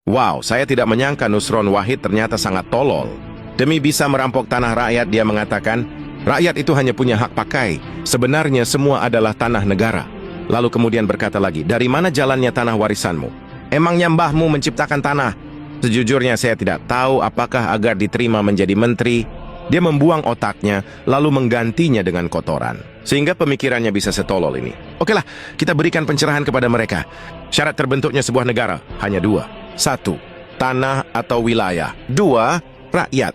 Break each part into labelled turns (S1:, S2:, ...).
S1: Wow, saya tidak menyangka Nusron Wahid ternyata sangat tolol. Demi bisa merampok tanah rakyat, dia mengatakan, rakyat itu hanya punya hak pakai. Sebenarnya semua adalah tanah negara. Lalu kemudian berkata lagi, dari mana jalannya tanah warisanmu? Emangnya mbahmu menciptakan tanah? Sejujurnya saya tidak tahu apakah agar diterima menjadi menteri, dia membuang otaknya lalu menggantinya dengan kotoran. Sehingga pemikirannya bisa setolol ini. Okelah, kita berikan pencerahan kepada mereka. Syarat terbentuknya sebuah negara hanya dua. Satu, tanah atau wilayah. Dua, rakyat.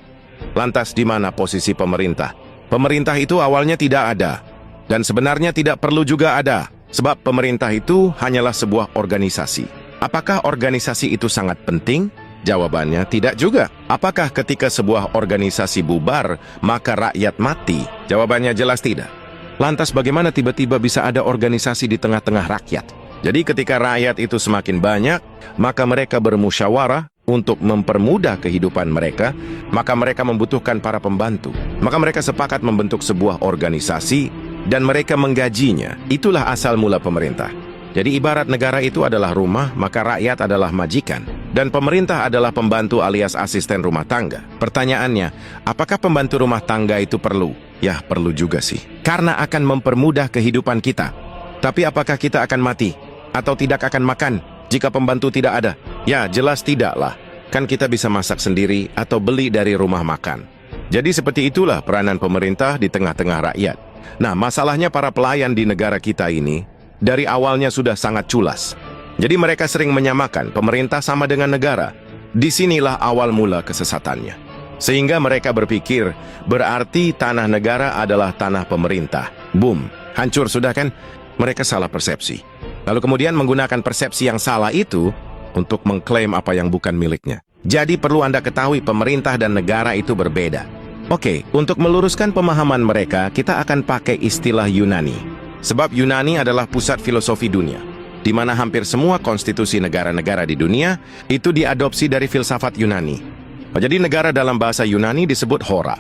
S1: Lantas di mana posisi pemerintah? Pemerintah itu awalnya tidak ada. Dan sebenarnya tidak perlu juga ada. Sebab pemerintah itu hanyalah sebuah organisasi. Apakah organisasi itu sangat penting? Jawabannya tidak juga. Apakah ketika sebuah organisasi bubar, maka rakyat mati? Jawabannya jelas tidak. Lantas bagaimana tiba-tiba bisa ada organisasi di tengah-tengah rakyat? Jadi ketika rakyat itu semakin banyak, maka mereka bermusyawarah untuk mempermudah kehidupan mereka, maka mereka membutuhkan para pembantu. Maka mereka sepakat membentuk sebuah organisasi dan mereka menggajinya. Itulah asal mula pemerintah. Jadi ibarat negara itu adalah rumah, maka rakyat adalah majikan. Dan pemerintah adalah pembantu alias asisten rumah tangga. Pertanyaannya, apakah pembantu rumah tangga itu perlu? Ya, perlu juga sih. Karena akan mempermudah kehidupan kita. Tapi apakah kita akan mati? Atau tidak akan makan jika pembantu tidak ada? Ya, jelas tidaklah. Kan kita bisa masak sendiri atau beli dari rumah makan. Jadi seperti itulah peranan pemerintah di tengah-tengah rakyat. Nah, masalahnya para pelayan di negara kita ini dari awalnya sudah sangat culas. Jadi mereka sering menyamakan pemerintah sama dengan negara. Disinilah awal mula kesesatannya. Sehingga mereka berpikir, berarti tanah negara adalah tanah pemerintah. Boom, hancur sudah kan? Mereka salah persepsi. Lalu kemudian menggunakan persepsi yang salah itu untuk mengklaim apa yang bukan miliknya. Jadi perlu Anda ketahui pemerintah dan negara itu berbeda. Oke, untuk meluruskan pemahaman mereka, kita akan pakai istilah Yunani. Sebab Yunani adalah pusat filosofi dunia, di mana hampir semua konstitusi negara-negara di dunia itu diadopsi dari filsafat Yunani. Jadi negara dalam bahasa Yunani disebut hora.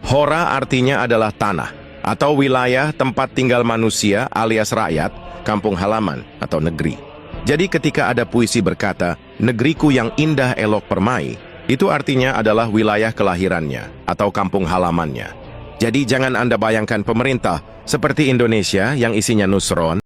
S1: Hora artinya adalah tanah atau wilayah tempat tinggal manusia alias rakyat, kampung halaman atau negeri. Jadi ketika ada puisi berkata, negeriku yang indah elok permai, itu artinya adalah wilayah kelahirannya atau kampung halamannya. Jadi jangan Anda bayangkan pemerintah seperti Indonesia yang isinya Nusron,